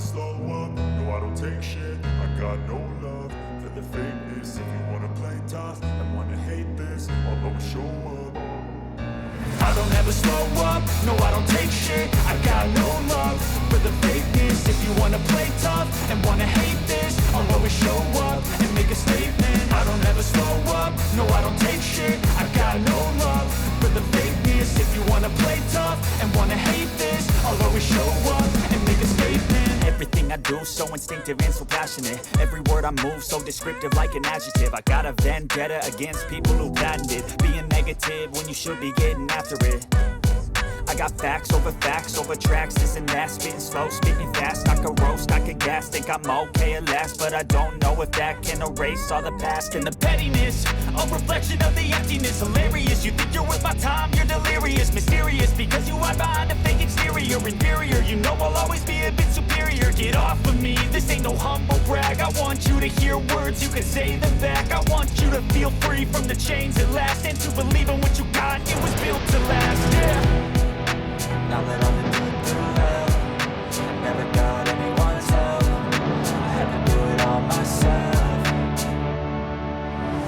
slow up, no I don't take shit. I got no love for the fakeness. If you wanna play tough and wanna hate this, I'll always show up. I don't ever slow up, no I don't take shit. I got no love for the fakeness. If you wanna play tough and wanna hate this, I'll always show up and make a statement. I don't ever slow up, no I don't take shit. I got no love for the fakeness. If you wanna play tough and wanna hate this, I'll always show up and make a statement. Everything I do so instinctive and so passionate. Every word I move so descriptive like an adjective. I got a vendetta against people who patented being negative when you should be getting after it. I got facts over tracks, this and that. Spitting slow, speaking fast, I could roast, I could gas. Think I'm okay at last, but I don't know if that can erase all the past. And the pettiness, a reflection of the emptiness. Hilarious, you think you're worth my time, you're delirious. Mysterious, because you hide behind a fake exterior. Inferior, you know I'll always be a bit superior. Get off of me, this ain't no humble brag. I want you to hear words, you can say them back. I want you to feel free from the chains at last, and to believe in what you got, it was built to last, yeah. Now that I've been put through hell, I never got anyone's help. I had to do it all myself.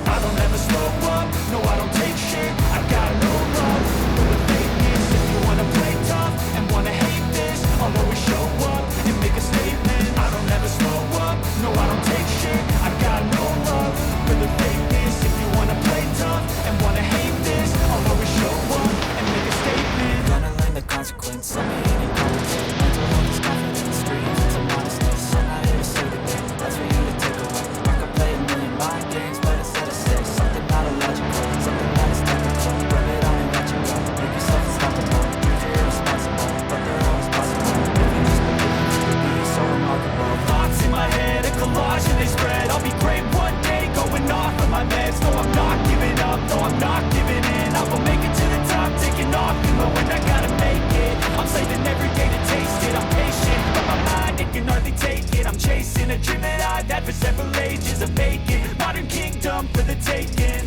I don't ever slow up, no I don't take shit. I got no love for the fakeness. If you wanna play tough and wanna hate this, I'll always show up and make a statement. I don't ever slow up, no I don't take shit. I got no love for the fakeness. If you wanna play tough and wanna hate this, I'll always show up and make a statement. Gonna learn the consequence, let me in and competent. Mental health is confidence, dreams and some honestness. I'm not here to say the things, that's for you to take away. I could play a million mind games, but instead of six, something not illogical, something that is technical. Rub it on and let you go, make yourself unstoppable. Dreams are irresponsible, but they're always possible. If you just believe, you could be so remarkable. Thoughts in my head, a collage and they spread. I'll be great one day, going off of my meds. No, I'm not giving up, no, I'm not giving in. I will make it to the top, taking off, you know when I gotta make it. I'm saving every day to taste it. I'm patient, but my mind, it can hardly take it. I'm chasing a dream that I've had for several ages. A vacant modern kingdom for the taking.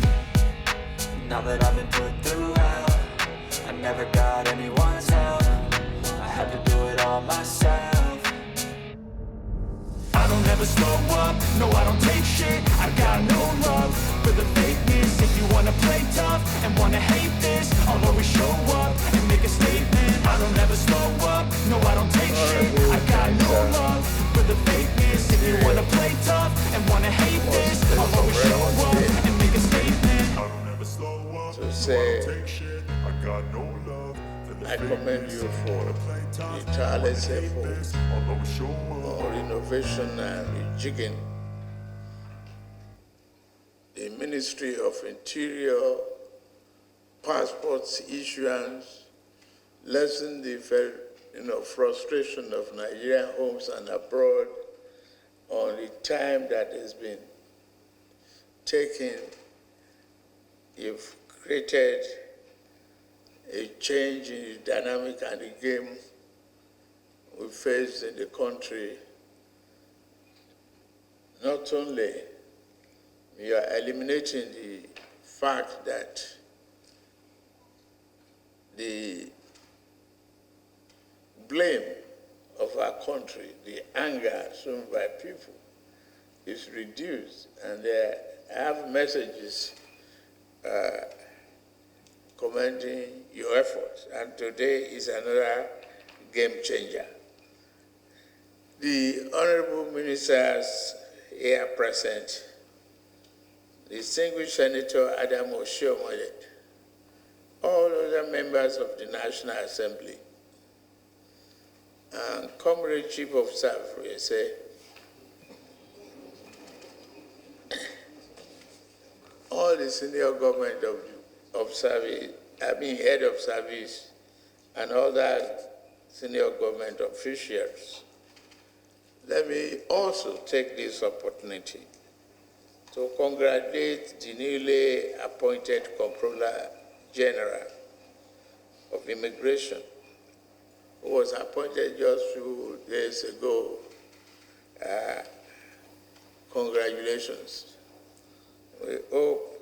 Now that I've been put through hell, I never got anyone's help. I had to do it all myself. I don't ever slow up, no I don't take shit. I got no love for the fakeness. If you wanna play tough and wanna hate this, I'll always show up and make a statement. I don't ever slow up, no I don't take shit. I got no love for the fakeness. If you wanna play tough and wanna hate this, I'll always show up and make a statement. I don't ever slow up, to say, take shit. I got no love for the I commend you for the tireless efforts I'll always show up. on renovation and rejigging the Ministry of Interior passports issuance, lessen the frustration of Nigerian homes and abroad on the time that has been taken. You've created a change in the dynamic and the game we face in the country. Not only you are eliminating the fact that the blame of our country, the anger shown by people is reduced, and I have messages commending your efforts, and today is another game changer. The honorable ministers here present, distinguished Senator Adam Oshiomhole, all other members of the National Assembly, and Comrade Chief of Staff, we say, all the senior government of service, head of service, and other senior government officials. Let me also take this opportunity to congratulate the newly appointed Comptroller General of Immigration, who was appointed just a few days ago. Congratulations. We hope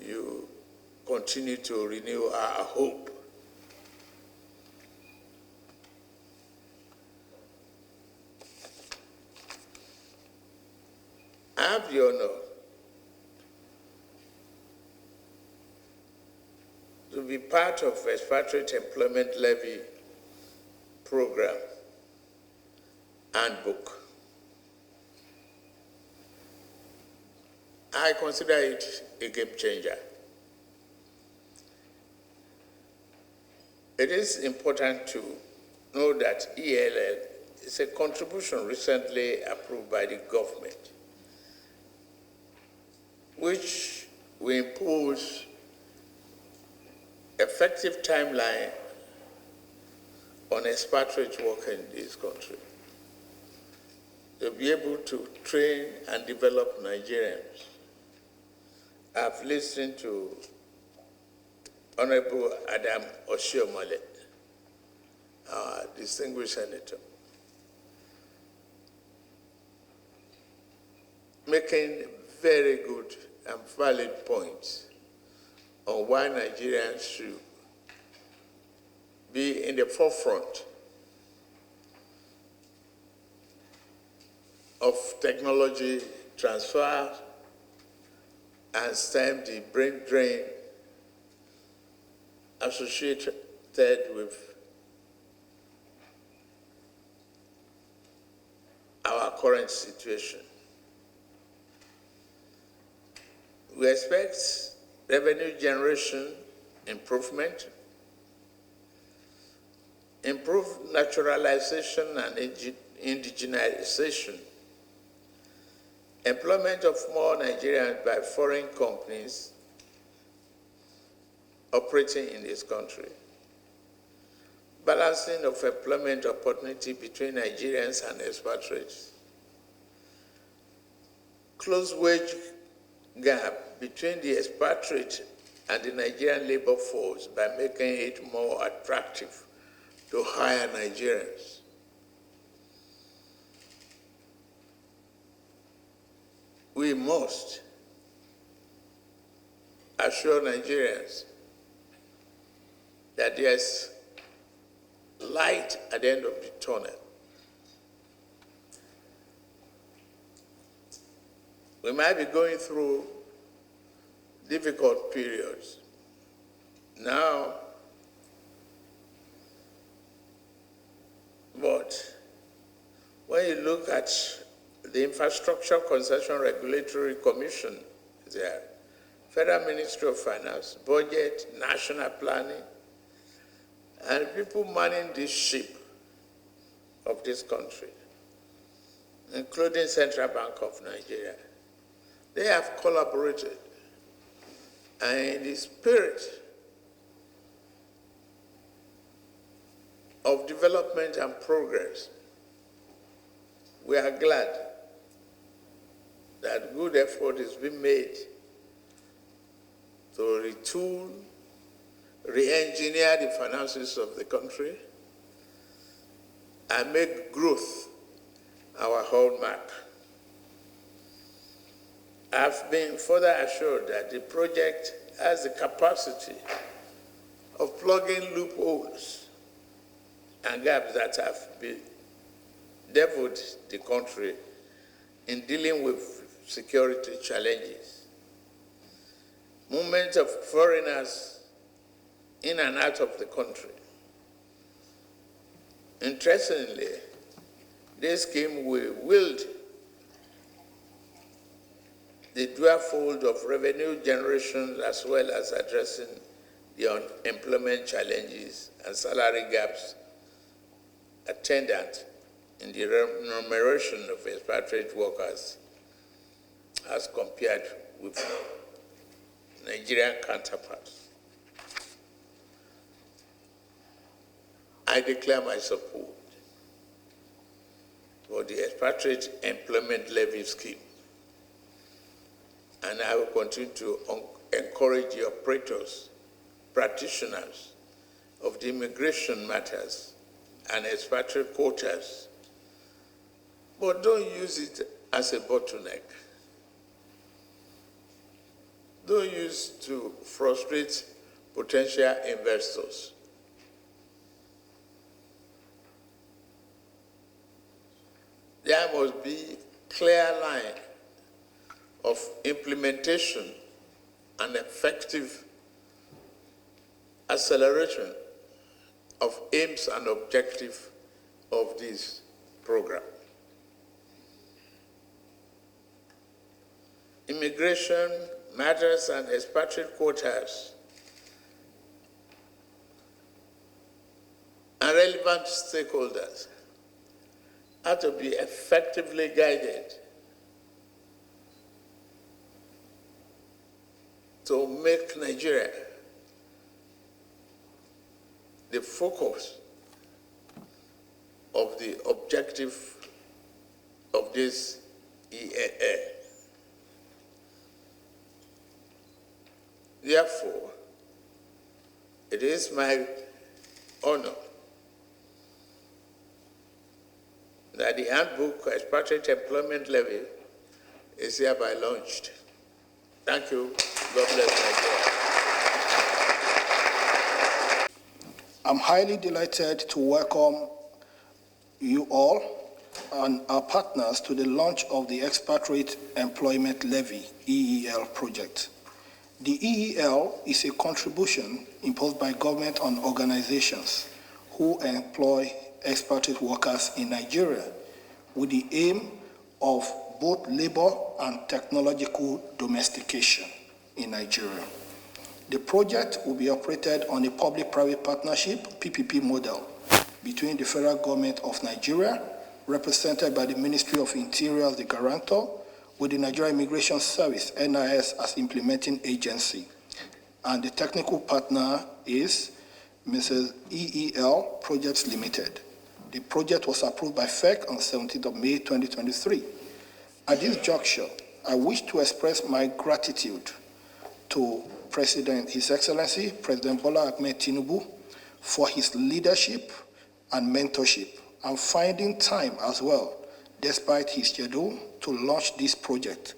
you continue to renew our hope. have the honor to be part of Expatriate Employment Levy program handbook. I consider it a game changer. It is important to know that EELL is a contribution recently approved by the government, which will impose effective timeline on expatriates working in this country. They'll be able to train and develop Nigerians. I've listened to Honorable Adam Oshiomhole, our distinguished senator, making very good and valid points on why Nigerians should be in the forefront of technology transfer and stem the brain drain associated with our current situation. We expect revenue generation improvement, improved naturalization and indigenization, employment of more Nigerians by foreign companies operating in this country, balancing of employment opportunity between Nigerians and expatriates, close wage gap between the expatriate and the Nigerian labor force by making it more attractive to hire Nigerians. We must assure Nigerians that there's light at the end of the tunnel. We might be going through difficult periods now, but when you look at the Infrastructure Concession Regulatory Commission, there, Federal Ministry of Finance, Budget, National Planning, and people manning this ship of this country, including Central Bank of Nigeria, they have collaborated. And in the spirit of development and progress, we are glad that good effort is being made to retool, re-engineer the finances of the country, and make growth our hallmark. I've been further assured that the project has the capacity of plugging loopholes and gaps that have bedeviled the country in dealing with security challenges. Movement of foreigners in and out of the country. Interestingly, this scheme will wield the dual fold of revenue generation as well as addressing the unemployment challenges and salary gaps attendant in the remuneration of expatriate workers as compared with Nigerian counterparts. I declare my support for the Expatriate Employment Levy scheme, and I will continue to encourage the operators, practitioners of the immigration matters and expatriate quotas, but don't use it as a bottleneck. Don't use to frustrate potential investors. There must be clear line of implementation and effective acceleration of aims and objectives of this program. Immigration matters and expatriate quotas and relevant stakeholders are to be effectively guided to make Nigeria the focus of the objective of this EAA. Therefore, it is my honor that the handbook Expatriate Employment Levy is hereby launched. Thank you. God bless Nigeria. I'm highly delighted to welcome you all and our partners to the launch of the Expatriate Employment Levy, EEL project. The EEL is a contribution imposed by government on organizations who employ expatriate workers in Nigeria with the aim of both labor and technological domestication in Nigeria. The project will be operated on a public-private partnership, PPP model, between the federal government of Nigeria, represented by the Ministry of Interior as the guarantor, with the Nigerian Immigration Service, NIS, as implementing agency. And the technical partner is Mrs. EEL Projects Limited. The project was approved by FEC on 17th of May 2023. At this juncture, I wish to express my gratitude to His Excellency, President Bola Tinubu, for his leadership and mentorship, and finding time as well, despite his schedule, to launch this project.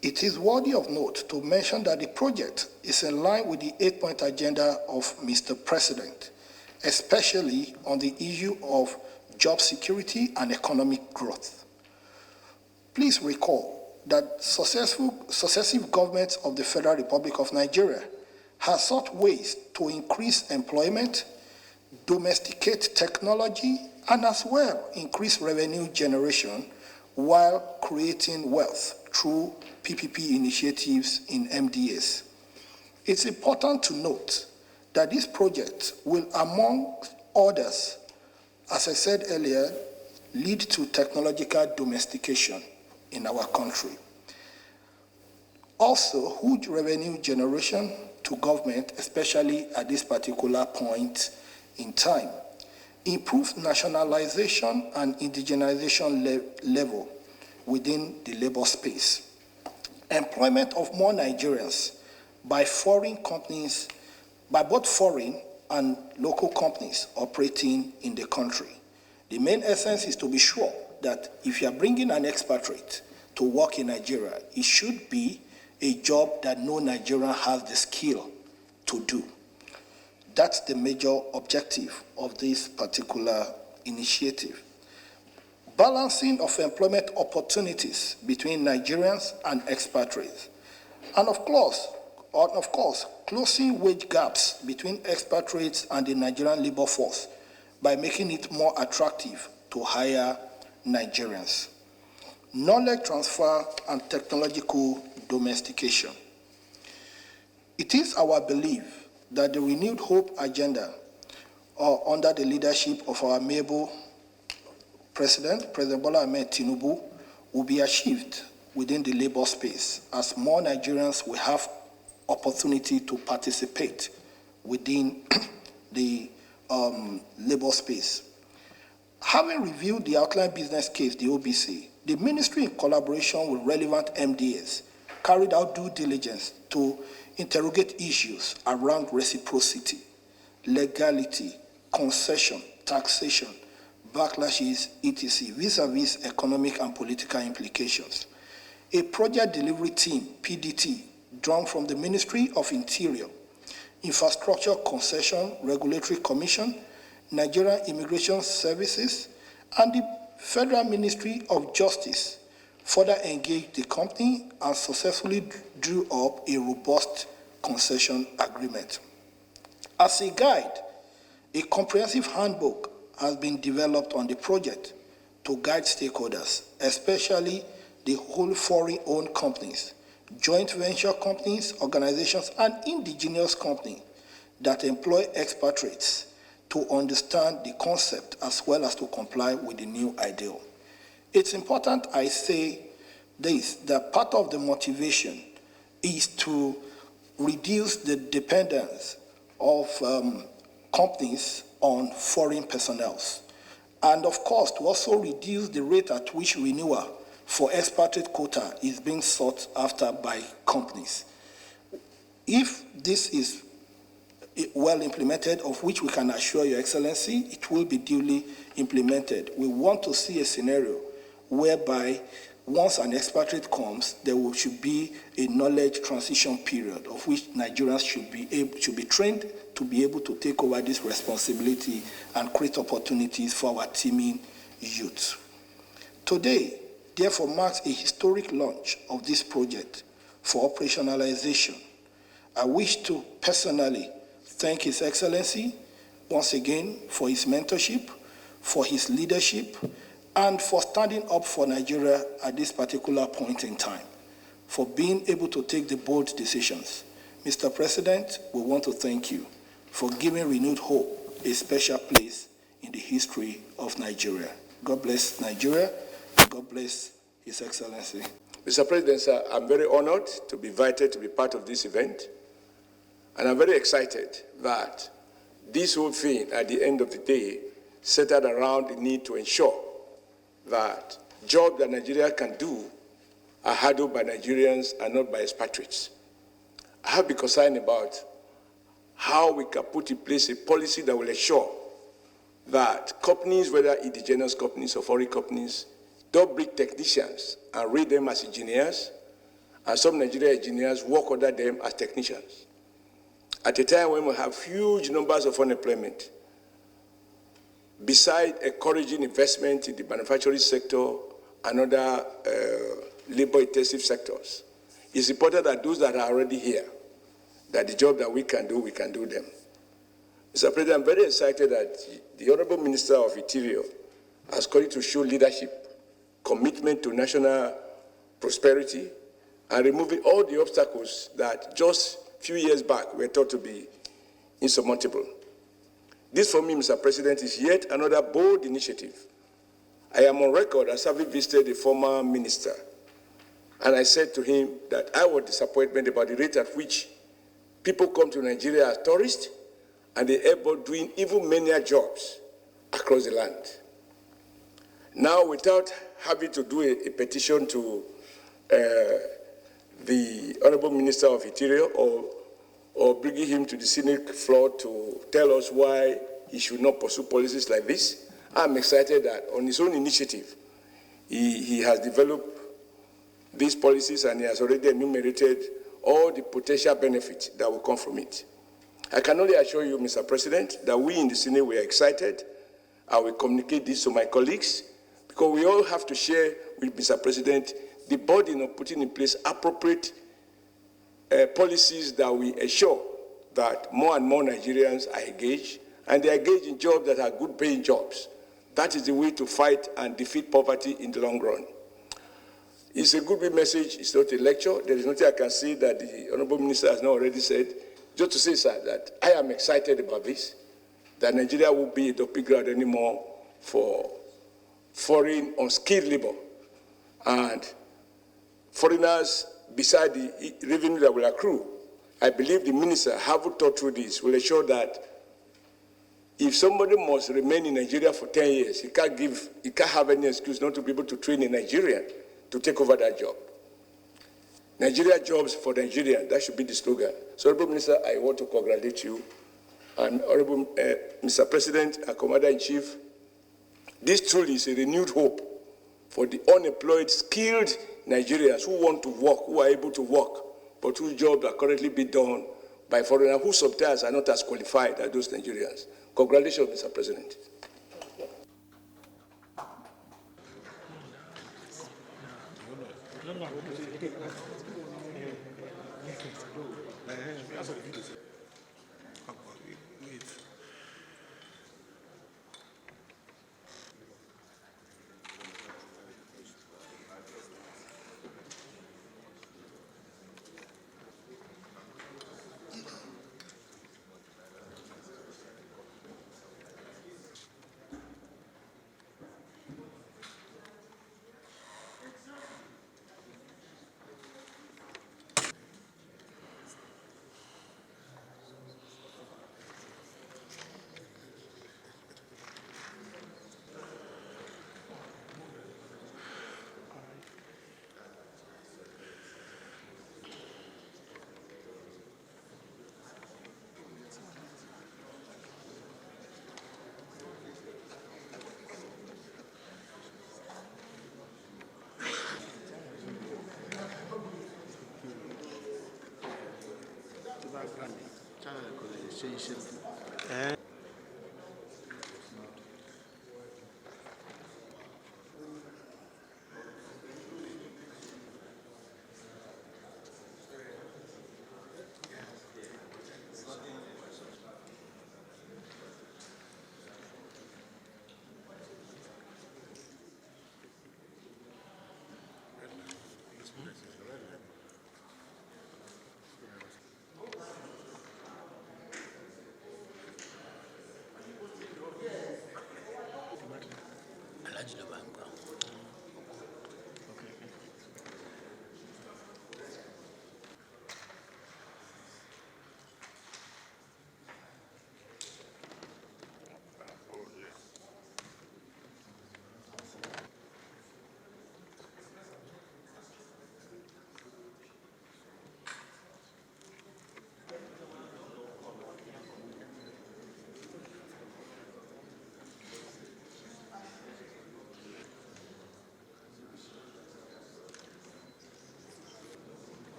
It is worthy of note to mention that the project is in line with the 8-point agenda of Mr. President, especially on the issue of job security and economic growth. Please recall that successive governments of the Federal Republic of Nigeria have sought ways to increase employment, domesticate technology, and as well increase revenue generation while creating wealth through PPP initiatives in MDAs. It's important to note that this project will, among others, as I said earlier, lead to technological domestication in our country. Also, huge revenue generation to government, especially at this particular point in time. Improve nationalization and indigenization level within the labor space. Employment of more Nigerians by both foreign and local companies operating in the country. The main essence is to be sure that if you are bringing an expatriate to work in Nigeria, it should be a job that no Nigerian has the skill to do. That's the major objective of this particular initiative. Balancing of employment opportunities between Nigerians and expatriates. And of course, closing wage gaps between expatriates and the Nigerian labor force by making it more attractive to hire Nigerians. Knowledge transfer and technological domestication. It is our belief that the renewed hope agenda under the leadership of our amiable President Bola Tinubu, will be achieved within the labor space as more Nigerians will have opportunity to participate within the labor space. Having reviewed the outline business case, the OBC, the ministry, in collaboration with relevant MDAs, carried out due diligence to interrogate issues around reciprocity, legality, concession, taxation, backlashes, etc., vis-a-vis economic and political implications. A project delivery team, PDT, drawn from the Ministry of Interior, Infrastructure Concession Regulatory Commission, Nigerian Immigration Services, and the Federal Ministry of Justice further engaged the company, and successfully drew up a robust concession agreement. As a guide, a comprehensive handbook has been developed on the project to guide stakeholders, especially the whole foreign-owned companies, joint venture companies, organizations, and indigenous companies that employ expatriates to understand the concept as well as to comply with the new ideal. It's important I say this, that part of the motivation is to reduce the dependence of companies on foreign personnel, and of course to also reduce the rate at which renewal for expatriate quota is being sought after by companies. If this is well implemented, of which we can assure Your Excellency, it will be duly implemented. We want to see a scenario whereby once an expatriate comes, there should be a knowledge transition period of which Nigerians should be trained to be able to take over this responsibility and create opportunities for our teeming youth. Today, therefore, marks a historic launch of this project for operationalization. I wish to personally thank His Excellency once again for his mentorship, for his leadership, and for standing up for Nigeria at this particular point in time, for being able to take the bold decisions. Mr. President, we want to thank you for giving renewed hope a special place in the history of Nigeria. God bless Nigeria, and God bless His Excellency. Mr. President, sir, I'm very honored to be invited to be part of this event, and I'm very excited that this whole thing, at the end of the day, centered around the need to ensure that jobs that Nigeria can do are handled by Nigerians and not by expatriates. I have been concerned about how we can put in place a policy that will ensure that companies, whether indigenous companies or foreign companies, don't bring technicians and rate them as engineers, and some Nigerian engineers work under them as technicians. At a time when we have huge numbers of unemployment, besides encouraging investment in the manufacturing sector and other labor-intensive sectors, it's important that those that are already here, that the job that we can do them. Mr. President, I'm very excited that the Honorable Minister of Interior has called to show leadership, commitment to national prosperity, and removing all the obstacles that just a few years back were thought to be insurmountable. This, for me, Mr. President, is yet another bold initiative. I am on record as having visited the former minister, and I said to him that I was disappointed about the rate at which people come to Nigeria as tourists, and they're able doing even many jobs across the land. Now, without having to do a petition to the Honorable Minister of Interior or bringing him to the Senate floor to tell us why he should not pursue policies like this, I'm excited that on his own initiative, he has developed these policies and he has already enumerated all the potential benefits that will come from it. I can only assure you, Mr. President, that we in the Senate were excited. I will communicate this to my colleagues, because we all have to share with Mr. President the burden of putting in place appropriate policies that will ensure that more and more Nigerians are engaged, and they are engaged in jobs that are good-paying jobs. That is the way to fight and defeat poverty in the long run. It's a good message. It's not a lecture. There is nothing I can say that the Honorable Minister has not already said. Just to say, sir, that I am excited about this, that Nigeria won't be a dumping ground anymore for foreign unskilled labor. And foreigners, beside the revenue that will accrue, I believe the minister, having thought through this, will ensure that if somebody must remain in Nigeria for 10 years, he can't have any excuse not to be able to train a Nigerian to take over that job. Nigeria jobs for Nigeria, that should be the slogan. So, Honorable Minister, I want to congratulate you. And Honorable Mr. President and Commander-in-Chief, this truly is a renewed hope for the unemployed, skilled Nigerians who want to work, who are able to work, but whose jobs are currently being done by foreigners who sometimes are not as qualified as those Nigerians. Congratulations, Mr. President. Grande, c'è la cosa,